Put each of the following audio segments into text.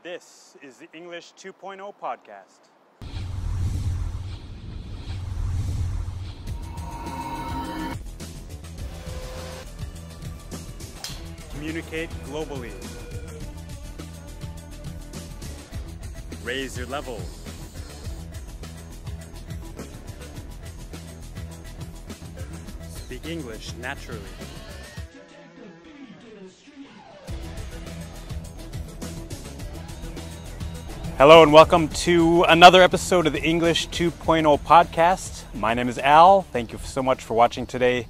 This is the English 2.0 podcast. Communicate globally. Raise your level. Speak English naturally. Hello and welcome to another episode of the English 2.0 podcast. My name is Al. Thank you so much for watching today.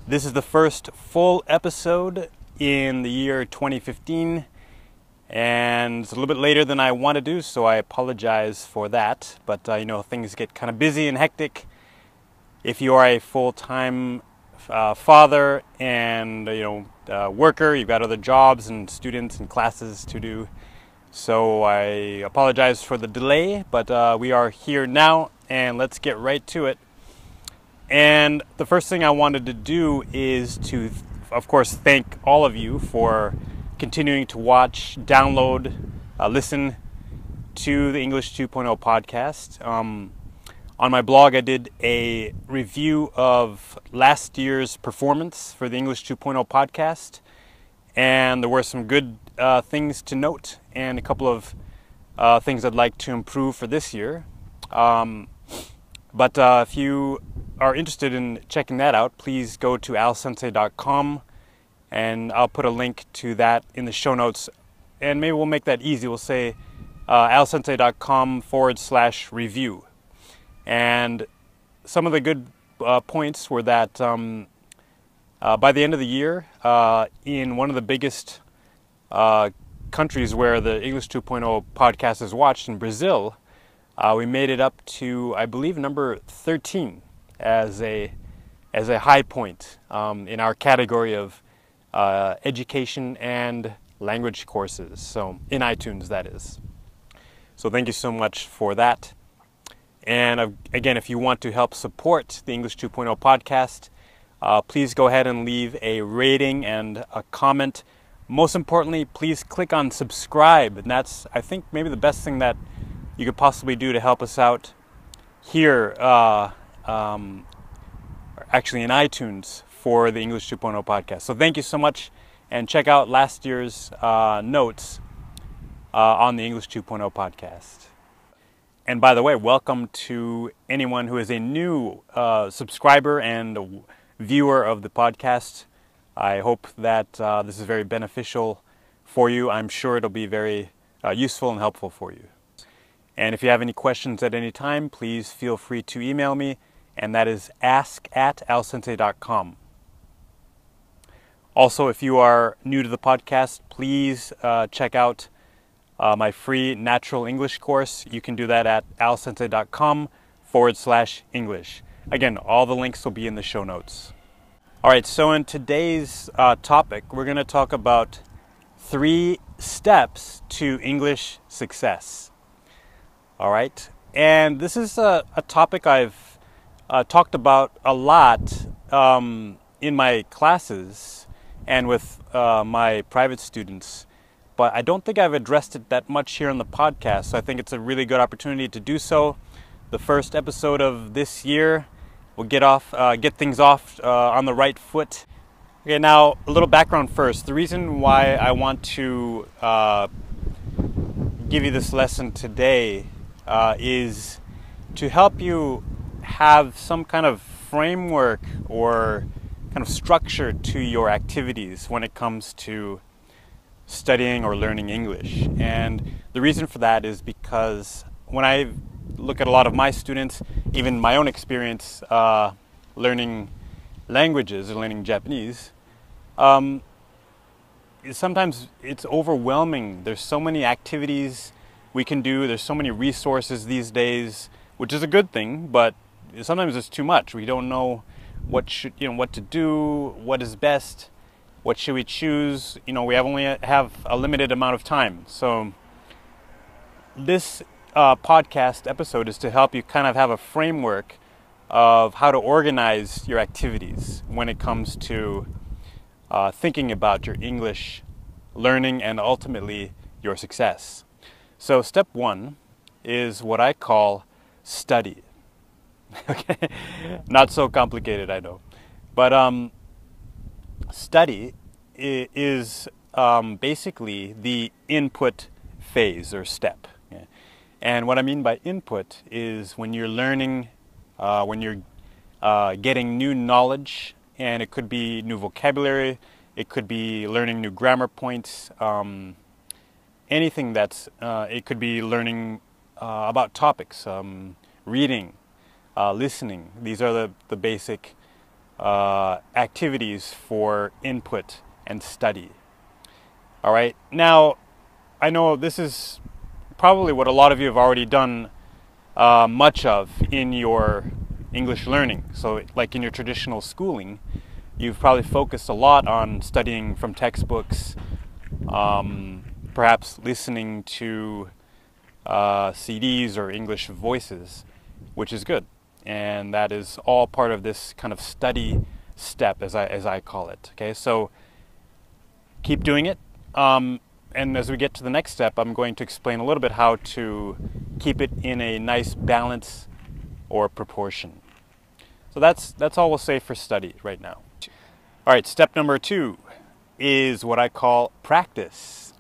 This is the first full episode in the year 2015, and it's a little bit later than I want to do, so I apologize for that. But things get kind of busy and hectic if you are a full-time father and worker. You've got other jobs and students and classes to do. So I apologize for the delay, but we are here now, and let's get right to it. And the first thing I wanted to do is to, of course, thank all of you for continuing to watch, download, listen to the English 2.0 podcast. On my blog, I did a review of last year's performance for the English 2.0 podcast, and there were some good things to note and a couple of things I'd like to improve for this year. But if you are interested in checking that out, please go to alsensei.com, and I'll put a link to that in the show notes. And maybe we'll make that easy. We'll say alsensei.com/review. And some of the good points were that by the end of the year, in one of the biggest countries where the English 2.0 podcast is watched, in Brazil, we made it up to, I believe, number 13 as a high point in our category of education and language courses. So in iTunes, that is. So thank you so much for that. And again, if you want to help support the English 2.0 podcast, please go ahead and leave a rating and a comment. Most importantly, please click on subscribe. And that's, I think, maybe the best thing that you could possibly do to help us out here, actually in iTunes, for the English 2.0 podcast. So thank you so much, and check out last year's notes on the English 2.0 podcast. And by the way, welcome to anyone who is a new subscriber and viewer of the podcast. I hope that this is very beneficial for you. I'm sure it'll be very useful and helpful for you. And if you have any questions at any time, please feel free to email me, and that is ask@alsensei.com. Also, if you are new to the podcast, please check out my free natural English course. You can do that at alsensei.com/English. Again, all the links will be in the show notes. All right, so in today's topic, we're going to talk about 3 steps to English success. All right, and this is a topic I've talked about a lot in my classes and with my private students, but I don't think I've addressed it that much here on the podcast, so I think it's a really good opportunity to do so. The first episode of this year, we'll get things off on the right foot. Okay, now a little background first. The reason why I want to give you this lesson today is to help you have some kind of framework or kind of structure to your activities when it comes to studying or learning English. And the reason for that is because when I look at a lot of my students, even my own experience learning languages or learning Japanese, sometimes it's overwhelming. There's so many activities we can do. There's so many resources these days, which is a good thing, but sometimes it's too much. We don't know what to do, what is best, what should we choose. We only have a limited amount of time. So this podcast episode is to help you kind of have a framework of how to organize your activities when it comes to thinking about your English learning and ultimately your success. So step one is what I call study. Okay, not so complicated, I know. But study is basically the input phase or step. Okay? And what I mean by input is when you're learning, when you're getting new knowledge, and it could be new vocabulary, it could be learning new grammar points, anything that's, it could be learning about topics, reading, listening. These are the basic activities for input and study. All right, now I know this is probably what a lot of you have already done much of in your English learning. So like in your traditional schooling, you've probably focused a lot on studying from textbooks, perhaps listening to CDs or English voices, which is good. And that is all part of this kind of study step, as I call it. Okay, so keep doing it. And as we get to the next step, I'm going to explain a little bit how to keep it in a nice balance or proportion. So that's all we'll say for study right now. All right, step number 2 is what I call practice.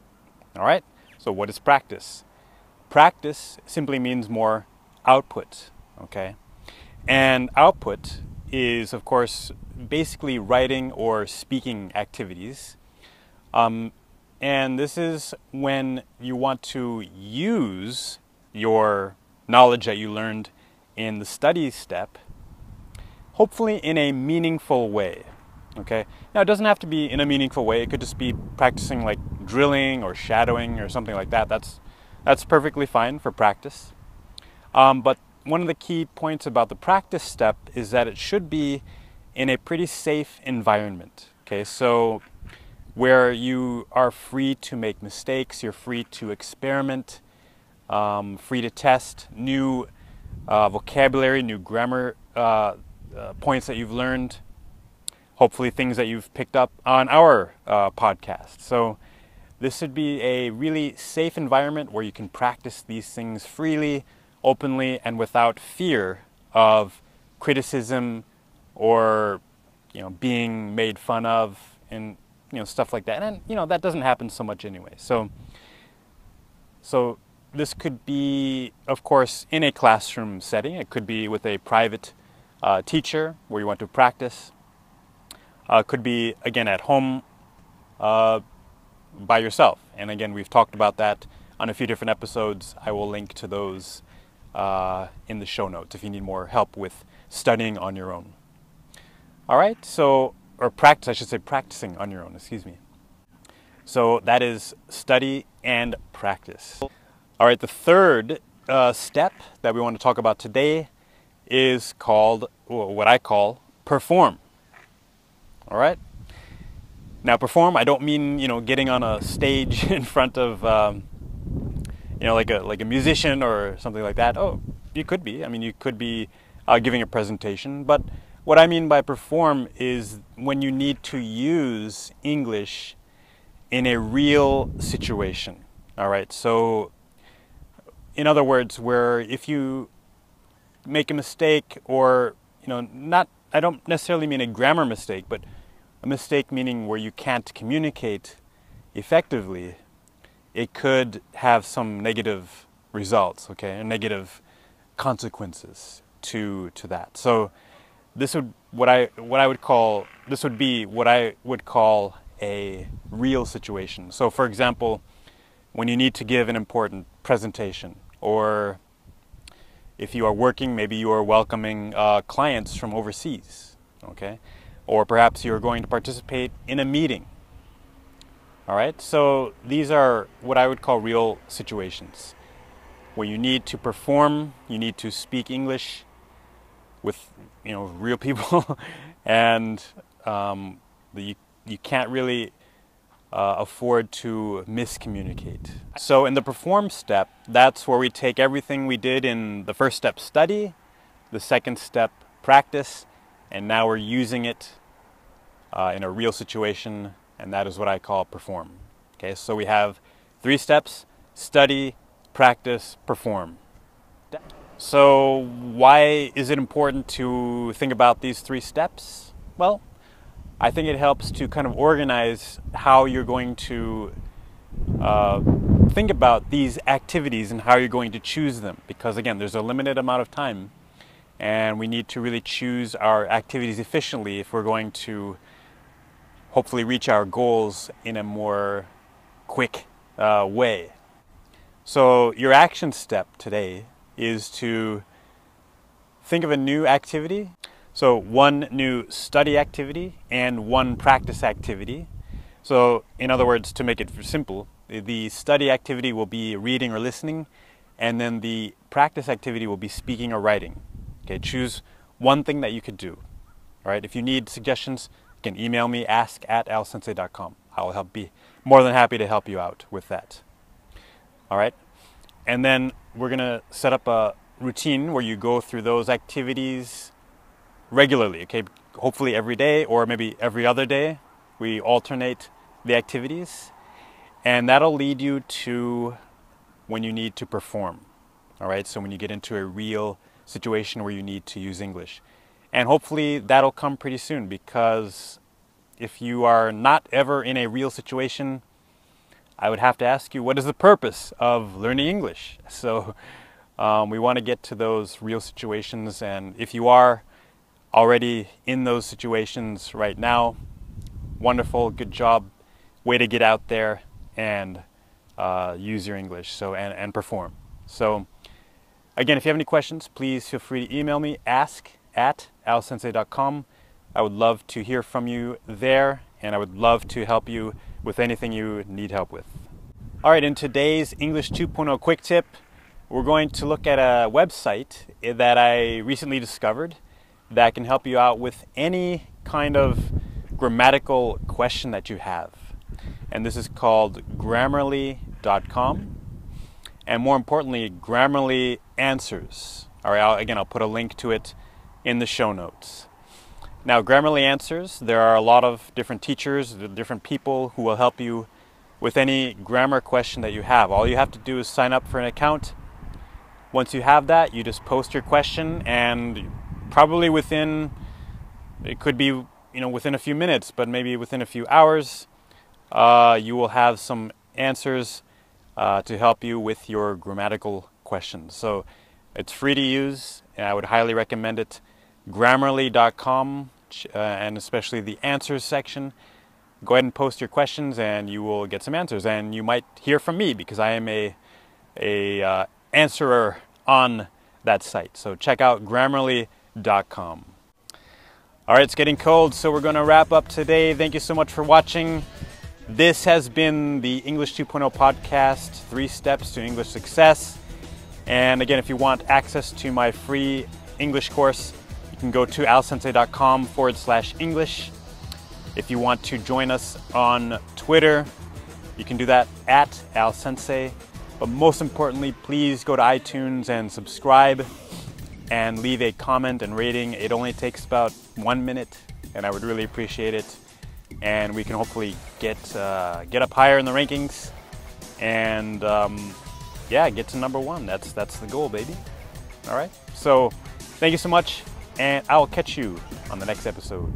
All right, so what is practice? Practice simply means more output, okay? And output is, of course, basically writing or speaking activities. And this is when you want to use your knowledge that you learned in the study step, hopefully in a meaningful way, okay? Now, it doesn't have to be in a meaningful way. It could just be practicing like drilling or shadowing or something like that. That's perfectly fine for practice. But one of the key points about the practice step is that it should be in a pretty safe environment, okay? So where you are free to make mistakes, you're free to experiment, free to test new vocabulary, new grammar points that you've learned, hopefully things that you've picked up on our podcast. So this would be a really safe environment where you can practice these things freely, openly, and without fear of criticism or, you know, being made fun of and, you know, stuff like that. And, you know, that doesn't happen so much anyway. So this could be, of course, in a classroom setting. It could be with a private teacher where you want to practice. It could be, again, at home by yourself. And again, we've talked about that on a few different episodes. I will link to those in the show notes if you need more help with studying on your own. All right, so, or practice, I should say practicing on your own, excuse me. So that is study and practice. All right, the third step that we want to talk about today is called, well, what I call perform. All right? Now perform, I don't mean, you know, getting on a stage in front of, you know, like a musician or something like that. Oh, you could be. I mean, you could be giving a presentation. But what I mean by perform is when you need to use English in a real situation. All right. So, in other words, where if you make a mistake, or, you know, I don't necessarily mean a grammar mistake, but a mistake meaning where you can't communicate effectively, it could have some negative results, okay, and negative consequences to that. So this would this would be what I would call a real situation. So for example, when you need to give an important presentation, or if you are working, maybe you are welcoming clients from overseas, okay, or perhaps you're going to participate in a meeting. All right, so these are what I would call real situations where you need to perform, you need to speak English with, you know, real people, and you can't really afford to miscommunicate. So in the perform step, that's where we take everything we did in the first step, study, the second step, practice, and now we're using it in a real situation, and that is what I call perform. Okay, so we have 3 steps: study, practice, perform. So why is it important to think about these 3 steps? Well, I think it helps to kind of organize how you're going to think about these activities and how you're going to choose them. Because again, there's a limited amount of time and we need to really choose our activities efficiently if we're going to hopefully reach our goals in a more quick way. So your action step today is to think of a new activity. So 1 new study activity and 1 practice activity. So in other words, to make it simple, the study activity will be reading or listening, and then the practice activity will be speaking or writing. Okay, choose 1 thing that you could do. All right, if you need suggestions, you can email me, ask@alsensei.com. I'll be more than happy to help you out with that. All right, and then we're gonna set up a routine where you go through those activities regularly, okay? Hopefully every day or maybe every other day. We alternate the activities, and that'll lead you to when you need to perform. All right, so when you get into a real situation where you need to use English. And hopefully that'll come pretty soon, because if you are not ever in a real situation, I would have to ask you, what is the purpose of learning English? So we want to get to those real situations, and if you are already in those situations right now, wonderful, good job, way to get out there and use your English and perform. So again, if you have any questions, please feel free to email me, ask@alsensei.com. I would love to hear from you there, and I would love to help you with anything you need help with. All right, in today's English 2.0 quick tip, we're going to look at a website that I recently discovered that can help you out with any kind of grammatical question that you have. And this is called Grammarly.com. And more importantly, Grammarly Answers. All right, I'll put a link to it in the show notes. Now, Grammarly Answers, there are a lot of different teachers, different people who will help you with any grammar question that you have. All you have to do is sign up for an account. Once you have that, you just post your question, and probably within, it could be within a few minutes, but maybe within a few hours, you will have some answers to help you with your grammatical questions. So it's free to use, and I would highly recommend it. Grammarly.com, and especially the answers section. Go ahead and post your questions and you will get some answers, and you might hear from me because I am a answerer on that site. So check out Grammarly.com. All right, it's getting cold, so we're going to wrap up today. Thank you so much for watching. This has been the English 2.0 podcast, 3 steps to English success. And again, if you want access to my free English course, you can go to alsensei.com/English. If you want to join us on Twitter, you can do that @alsensei. But most importantly, please go to iTunes and subscribe and leave a comment and rating. It only takes about 1 minute, and I would really appreciate it. And we can hopefully get up higher in the rankings, and get to #1. That's the goal, baby. All right. So thank you so much, and I'll catch you on the next episode.